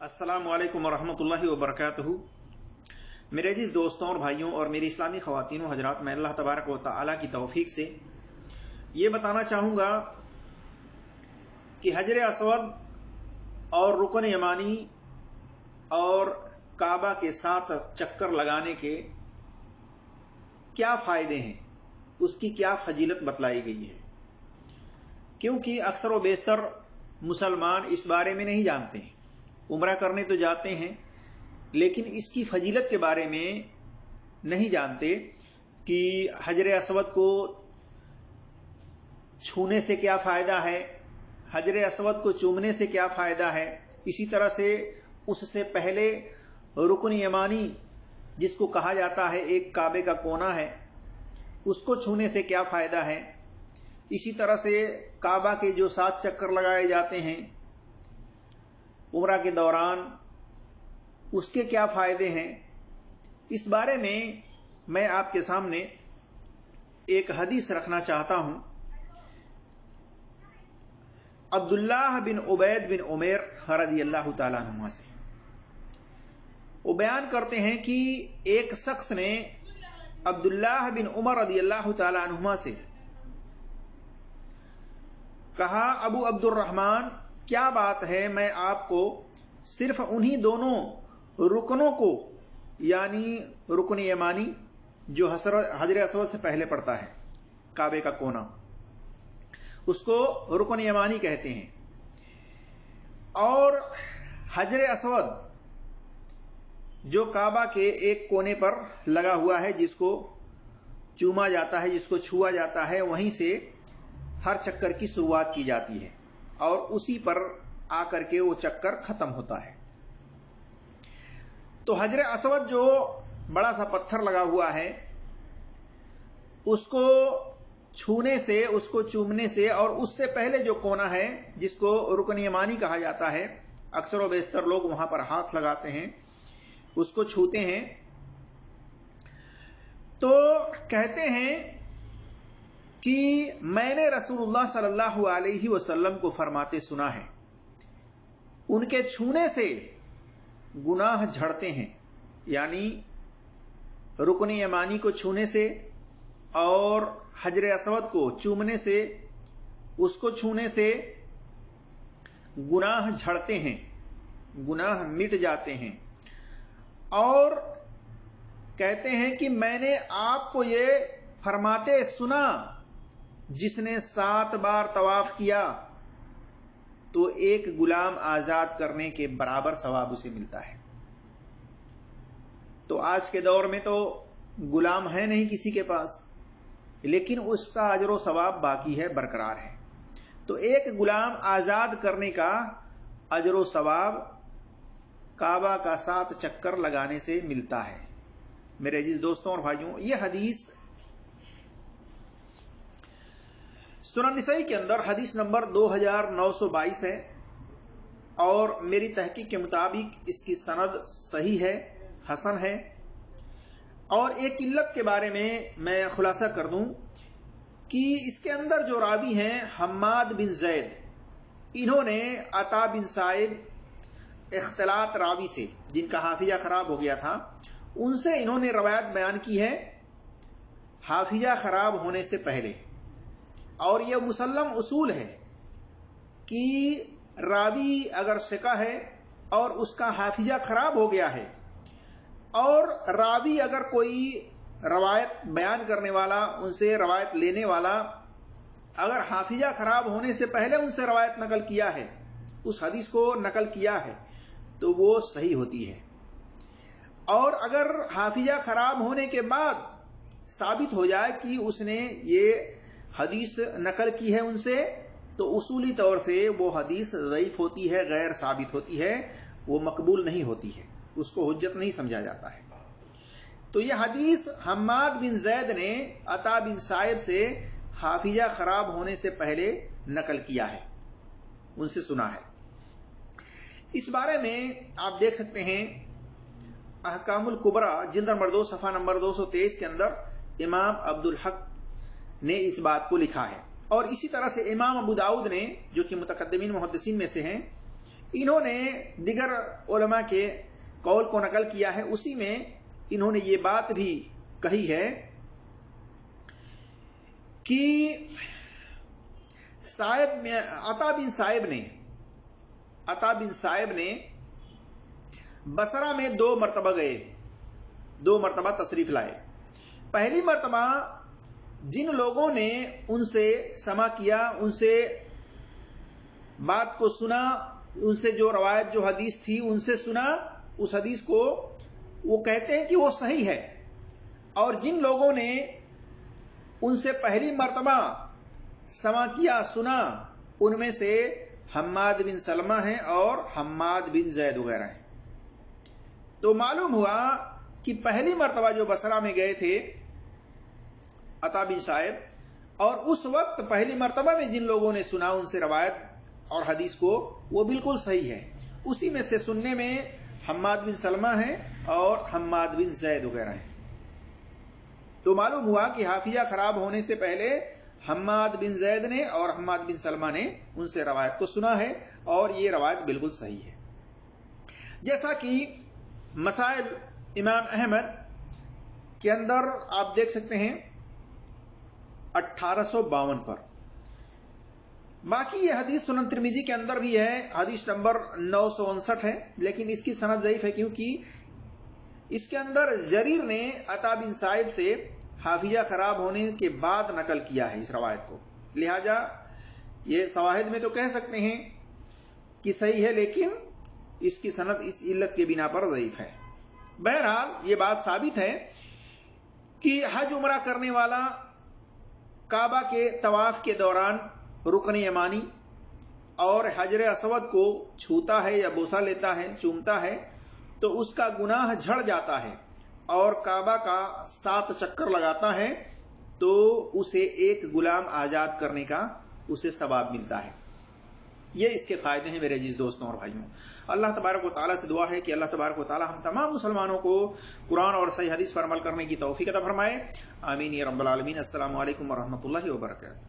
अस्सलामु अलैकुम वरहमतुल्लाहि वबरकातुहू। मेरे अजीज दोस्तों और भाइयों और मेरी इस्लामी ख़वातीन व हजरात, मैं अल्लाह तबारक व तआला की तौफीक से ये बताना चाहूँगा कि हजर असवद और रुकन यमानी और काबा के साथ चक्कर लगाने के क्या फ़ायदे हैं, उसकी क्या फजीलत बतलाई गई है। क्योंकि अक्सर व बेशतर मुसलमान इस बारे में नहीं जानते हैं। उम्रा करने तो जाते हैं लेकिन इसकी फजीलत के बारे में नहीं जानते कि हजर असवद को छूने से क्या फ़ायदा है, हजर असवद को चूमने से क्या फ़ायदा है। इसी तरह से उससे पहले रुकन यमानी जिसको कहा जाता है, एक काबे का कोना है, उसको छूने से क्या फ़ायदा है। इसी तरह से काबा के जो 7 चक्कर लगाए जाते हैं उम्रा के दौरान, उसके क्या फ़ायदे हैं। इस बारे में मैं आपके सामने एक हदीस रखना चाहता हूं। अब्दुल्लाह बिन उबैद बिन उमैर रज़ियल्लाहु ताला अन्हुमा से वो बयान करते हैं कि एक शख्स ने अब्दुल्लाह बिन उमर रज़ियल्लाहु ताला अन्हुमा से कहा, अबू अब्दुर्रहमान, क्या बात है, मैं आपको सिर्फ उन्हीं दोनों रुकनों को, यानी रुकन यमानी जो हजर असवद से पहले पड़ता है, काबे का कोना, उसको रुकन यमानी कहते हैं, और हजर असवद जो काबा के एक कोने पर लगा हुआ है, जिसको चूमा जाता है, जिसको छुआ जाता है, वहीं से हर चक्कर की शुरुआत की जाती है और उसी पर आकर के वो चक्कर खत्म होता है। तो हजर असवद जो बड़ा सा पत्थर लगा हुआ है, उसको छूने से, उसको चूमने से, और उससे पहले जो कोना है जिसको रुकन यमानी कहा जाता है, अक्सर व बेशतर लोग वहां पर हाथ लगाते हैं, उसको छूते हैं। तो कहते हैं कि मैंने रसूलुल्लाह सल्लल्लाहु अलैहि वसल्लम को फरमाते सुना है, उनके छूने से गुनाह झड़ते हैं, यानी रुकन यमानी को छूने से और हजर असवद को चूमने से, उसको छूने से गुनाह झड़ते हैं, गुनाह मिट जाते हैं। और कहते हैं कि मैंने आपको ये फरमाते सुना, जिसने 7 बार तवाफ किया तो एक गुलाम आजाद करने के बराबर सवाब उसे मिलता है। तो आज के दौर में तो गुलाम है नहीं किसी के पास, लेकिन उसका अजर व सवाब बाकी है, बरकरार है। तो एक गुलाम आजाद करने का अजर व सवाब काबा का 7 चक्कर लगाने से मिलता है। मेरे अजीज दोस्तों और भाइयों, यह हदीस सुनन नसाई के अंदर हदीस नंबर 2922 है और मेरी तहकीक के मुताबिक इसकी सनद सही है, हसन है। और एक इल्लत के बारे में मैं खुलासा कर दूं कि इसके अंदर जो रावी हैं हम्माद बिन जैद, इन्होंने अता बिन साइब इख्तिलात रावी से, जिनका हाफिजा खराब हो गया था, उनसे इन्होंने रवायत बयान की है हाफिजा खराब होने से पहले। और यह मुसल्लम उसूल है कि रावी अगर सिका है और उसका हाफिजा खराब हो गया है, और रावी अगर कोई रवायत बयान करने वाला, उनसे रवायत लेने वाला अगर हाफिजा खराब होने से पहले उनसे रवायत नकल किया है, उस हदीस को नकल किया है, तो वो सही होती है। और अगर हाफिजा खराब होने के बाद साबित हो जाए कि उसने ये हदीस नकल की है उनसे, तो उसूली तौर से वो हदीस ज़ईफ होती है, गैर साबित होती है, वो मकबूल नहीं होती है, उसको हुज्जत नहीं समझा जाता है। तो यह हदीस हम्माद बिन जैद ने अता बिन साइब से हाफिजा खराब होने से पहले नकल किया है, उनसे सुना है। इस बारे में आप देख सकते हैं अहकामुल कुबरा जिल्द नंबर 2 सफ़ा नंबर 223 के अंदर इमाम अब्दुल हक ने इस बात को लिखा है। और इसी तरह से इमाम अबू दाऊद ने, जो कि मुतकद्दिमीन मुहद्दिसीन में से हैं, انہوں نے دیگر علماء کے قول کو نقل کیا ہے، اسی میں انہوں نے یہ بات بھی کہی ہے کہ عطا بن صائب نے بصرہ میں 2 مرتبہ گئے، 2 مرتبہ تشریف لائے۔ پہلی مرتبہ جن لوگوں نے ان سے سماع کیا، ان سے بات کو سنا، ان سے جو روایت جو حدیث تھی ان سے سنا، اس حدیث کو وہ کہتے ہیں کہ وہ صحیح ہے۔ اور جن لوگوں نے ان سے پہلی مرتبہ سماع کیا، سنا، ان میں سے حماد بن سلمہ ہیں اور حماد بن زید وغیرہ ہیں۔ تو معلوم ہوا کہ پہلی مرتبہ جو بصرہ میں گئے تھے عطا بن صائب، اور اس وقت پہلی مرتبہ میں جن لوگوں نے سنا ان سے روایت اور حدیث کو، وہ بالکل صحیح ہے۔ اسی میں سے سننے میں حماد بن سلمہ ہیں اور حماد بن زید وغیرہ ہیں۔ تو معلوم ہوا کہ حافظہ خراب ہونے سے پہلے حماد بن زید نے اور حماد بن سلمہ نے ان سے روایت کو سنا ہے، اور یہ روایت بالکل صحیح ہے۔ جیسا کہ مسائل امام احمد کے اندر آپ دیکھ سکتے ہیں 1852 پر۔ باقی یہ حدیث سنن ترمذی کے اندر بھی ہے، حدیث نمبر 959 ہے، لیکن اس کی سند ضعیف ہے، کیونکہ اس کے اندر جریر نے عطا بن صائب سے حافظہ خراب ہونے کے بعد نقل کیا ہے اس روایت کو، لہذا یہ شواہد میں تو کہہ سکتے ہیں کہ صحیح ہے، لیکن اس کی سند اس علت کے بنا پر ضعیف ہے۔ بہرحال یہ بات ثابت ہے کہ حج عمرہ کرنے والا کعبہ کے طواف کے دوران رکن یمانی اور حجر اسود کو چھوتا ہے یا بوسہ لیتا ہے، چومتا ہے، تو اس کا گناہ جھڑ جاتا ہے، اور کعبہ کا 7 چکر لگاتا ہے تو اسے ایک غلام آزاد کرنے کا اسے ثواب ملتا ہے۔ یہ اس کے فائدے ہیں میرے عزیز دوستوں اور بھائیوں۔ اللہ تبارک و تعالیٰ سے دعا ہے کہ اللہ تبارک و تعالیٰ ہم تمام مسلمانوں کو قرآن اور صحیح حدیث پر عمل کرنے کی توفیق عطا فرمائے، آمین یا رب العالمین۔ السلام علیکم ورحمۃ اللہ وبرکاتہ۔